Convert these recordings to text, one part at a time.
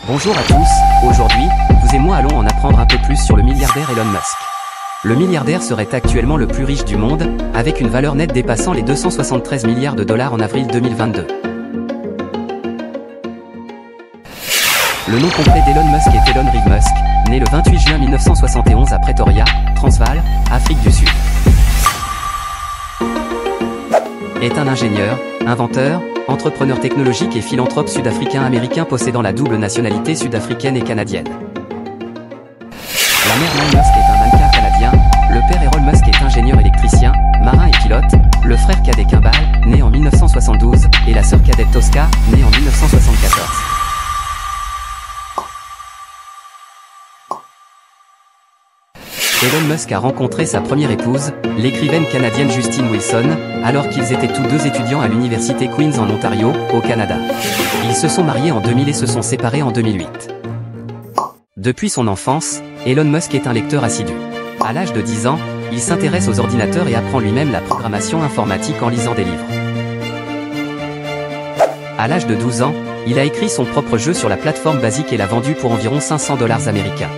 Bonjour à tous, aujourd'hui, vous et moi allons en apprendre un peu plus sur le milliardaire Elon Musk. Le milliardaire serait actuellement le plus riche du monde, avec une valeur nette dépassant les 273 milliards de dollars en avril 2022. Le nom complet d'Elon Musk est Elon Reeve Musk, né le 28 juin 1971 à Pretoria, Transvaal, Afrique du Sud. Est un ingénieur, inventeur, entrepreneur technologique et philanthrope sud-africain-américain possédant la double nationalité sud-africaine et canadienne. La mère Nan Musk est un mannequin canadien, le père Errol Musk est ingénieur électricien, marin et pilote, le frère cadet Kimball, né en 1972, et la sœur cadette Tosca, née en 1974. Elon Musk a rencontré sa première épouse, l'écrivaine canadienne Justine Wilson, alors qu'ils étaient tous deux étudiants à l'université Queen's en Ontario, au Canada. Ils se sont mariés en 2000 et se sont séparés en 2008. Depuis son enfance, Elon Musk est un lecteur assidu. À l'âge de 10 ans, il s'intéresse aux ordinateurs et apprend lui-même la programmation informatique en lisant des livres. À l'âge de 12 ans, il a écrit son propre jeu sur la plateforme basique et l'a vendu pour environ $500 américains.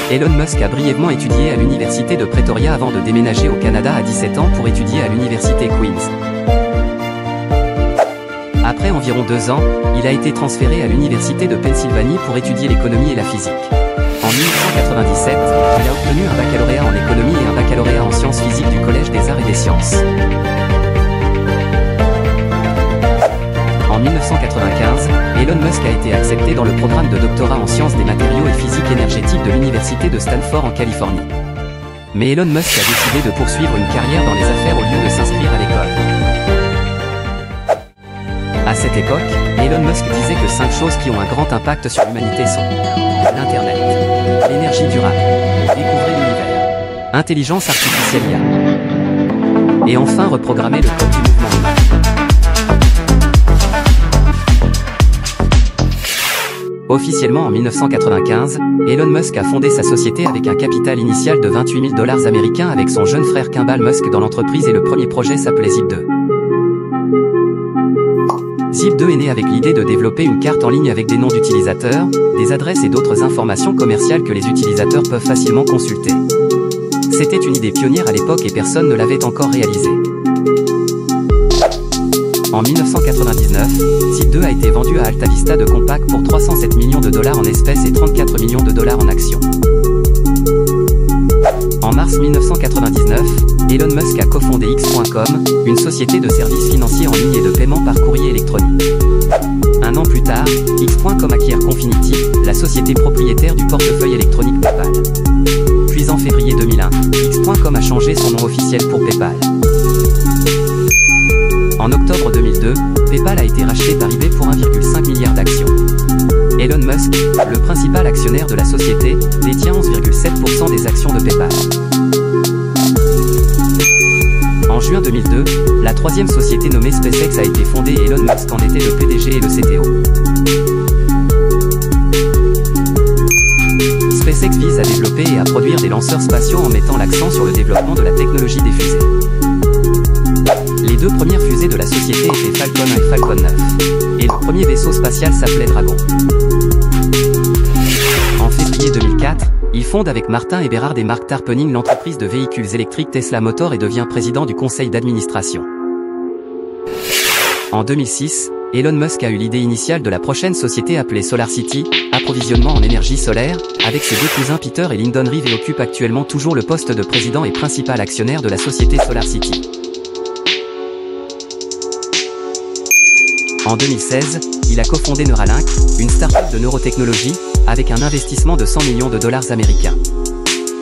Elon Musk a brièvement étudié à l'université de Pretoria avant de déménager au Canada à 17 ans pour étudier à l'université Queen's. Après environ 2 ans, il a été transféré à l'université de Pennsylvanie pour étudier l'économie et la physique. En 1997, il a obtenu un baccalauréat en économie et un baccalauréat en sciences physiques du Collège des Arts et des Sciences. En 1995, Elon Musk a été accepté dans le programme de doctorat en sciences des matériaux et physique énergétique de l'université de Stanford en Californie. Mais Elon Musk a décidé de poursuivre une carrière dans les affaires au lieu de s'inscrire à l'école. À cette époque, Elon Musk disait que 5 choses qui ont un grand impact sur l'humanité sont l'Internet, l'énergie durable, découvrir l'univers, intelligence artificielle IA, et enfin reprogrammer le code du mouvement humain. Officiellement en 1995, Elon Musk a fondé sa société avec un capital initial de $28 000 américains avec son jeune frère Kimball Musk dans l'entreprise et le premier projet s'appelait Zip2. Zip2 est né avec l'idée de développer une carte en ligne avec des noms d'utilisateurs, des adresses et d'autres informations commerciales que les utilisateurs peuvent facilement consulter. C'était une idée pionnière à l'époque et personne ne l'avait encore réalisée. En 1999, Zip2 a été vendu à Altavista de Compaq pour $307 millions en espèces et $34 millions en actions. En mars 1999, Elon Musk a cofondé X.com, une société de services financiers en ligne et de paiement par courrier électronique. Un an plus tard, X.com acquiert Confinity, la société propriétaire du portefeuille électronique PayPal. Puis en février 2001, X.com a changé son nom officiel pour PayPal. En octobre 2002, PayPal a été racheté par eBay pour 1,5 milliard d'actions. Elon Musk, le principal actionnaire de la société, détient 11,7% des actions de PayPal. En juin 2002, la troisième société nommée SpaceX a été fondée et Elon Musk en était le PDG et le CTO. SpaceX vise à développer et à produire des lanceurs spatiaux en mettant l'accent sur le développement de la technologie des fusées. Les 2 premières fusées de la société étaient Falcon 1 et Falcon 9. Et le premier vaisseau spatial s'appelait Dragon. En février 2004, il fonde avec Martin Eberhard et Mark Tarpenning l'entreprise de véhicules électriques Tesla Motors et devient président du conseil d'administration. En 2006, Elon Musk a eu l'idée initiale de la prochaine société appelée SolarCity, approvisionnement en énergie solaire, avec ses 2 cousins Peter et Lyndon Reeve et occupe actuellement toujours le poste de président et principal actionnaire de la société SolarCity. En 2016, il a cofondé Neuralink, une start-up de neurotechnologie, avec un investissement de $100 millions américains.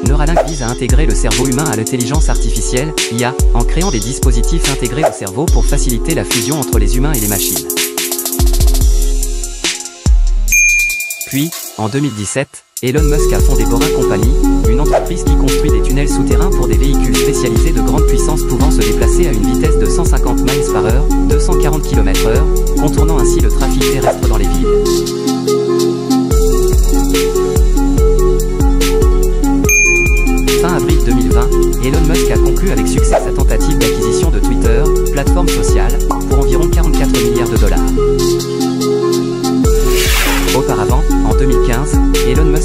Neuralink vise à intégrer le cerveau humain à l'intelligence artificielle, IA, en créant des dispositifs intégrés au cerveau pour faciliter la fusion entre les humains et les machines. Puis, en 2017, Elon Musk a fondé Boring Company, une entreprise qui construit des tunnels souterrains pour des véhicules spécialisés de grande puissance pouvant se déplacer à une vitesse de 150 miles par heure, 240 km/h, contournant ainsi le trafic terrestre dans les villes. Fin avril 2020, Elon Musk a conclu avec succès sa tentative d'acquisition de Twitter, plateforme sociale, pour environ $44 milliards.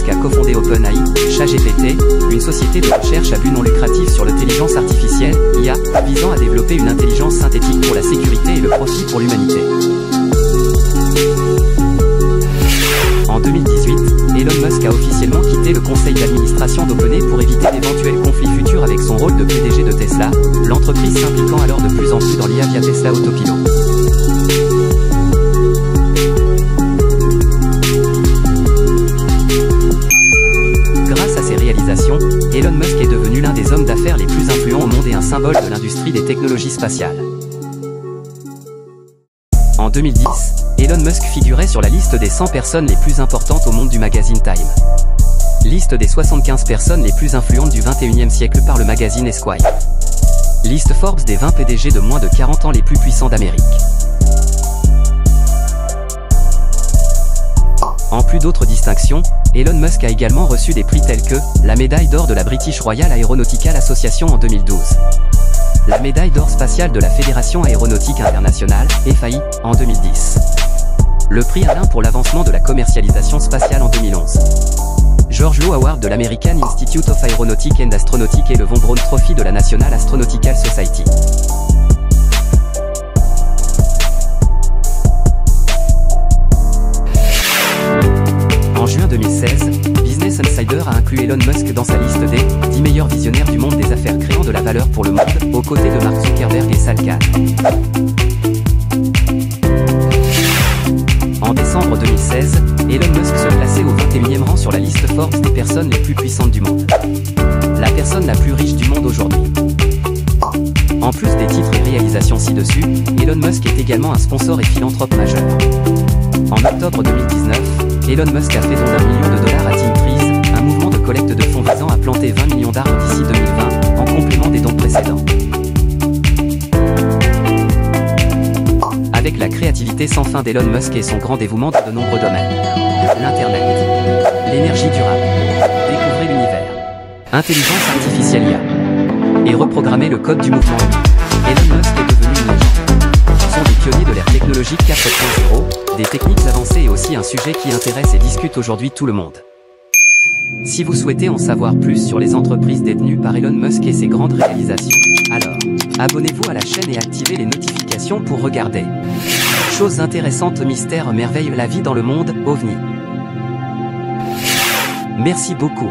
a cofondé OpenAI, ChatGPT, une société de recherche à but non lucratif sur l'intelligence artificielle, IA, visant à développer une intelligence synthétique pour la sécurité et le profit pour l'humanité. En 2018, Elon Musk a officiellement quitté le conseil d'administration d'OpenAI pour éviter d'éventuels conflits futurs avec son rôle de PDG de Tesla, l'entreprise s'impliquant alors de plus en plus dans l'IA via Tesla Autopilot. Grâce à ses réalisations, Elon Musk est devenu l'un des hommes d'affaires les plus influents au monde et un symbole de l'industrie des technologies spatiales. En 2010, Elon Musk figurait sur la liste des 100 personnes les plus importantes au monde du magazine Time. Liste des 75 personnes les plus influentes du 21e siècle par le magazine Esquire. Liste Forbes des 20 PDG de moins de 40 ans les plus puissants d'Amérique. En plus d'autres distinctions, Elon Musk a également reçu des prix tels que la médaille d'or de la British Royal Aeronautical Association en 2012. La médaille d'or spatiale de la Fédération Aéronautique Internationale, FAI, en 2010. Le prix Alain pour l'avancement de la commercialisation spatiale en 2011. George Low Award de l'American Institute of Aeronautic and Astronautic et le Von Braun Trophy de la National Astronautical Society. En juin 2016, Business Insider a inclus Elon Musk dans sa liste des 10 meilleurs visionnaires du monde des affaires créant de la valeur pour le monde, aux côtés de Mark Zuckerberg et Sal Khan. En décembre 2016, Elon Musk se plaçait au 21e rang sur la liste Forbes des personnes les plus puissantes du monde. La personne la plus riche du monde aujourd'hui. En plus des titres et réalisations ci-dessus, Elon Musk est également un sponsor et philanthrope majeur. En octobre 2019, Elon Musk a fait don d'1 million de dollars à Team Trees, un mouvement de collecte de fonds visant à planter 20 millions d'arbres d'ici 2020, en complément des dons précédents. Avec la créativité sans fin d'Elon Musk et son grand dévouement dans de nombreux domaines. L'Internet, l'énergie durable, découvrez l'univers, intelligence artificielle IA, et reprogrammer le code du mouvement. Elon Musk est devenu une légende. Ce sont des pionniers de l'ère technologique 4.0, des techniques avancées et aussi un sujet qui intéresse et discute aujourd'hui tout le monde. Si vous souhaitez en savoir plus sur les entreprises détenues par Elon Musk et ses grandes réalisations, alors, abonnez-vous à la chaîne et activez les notifications pour regarder. Choses intéressantes, mystères, merveilles, la vie dans le monde, OVNI. Merci beaucoup.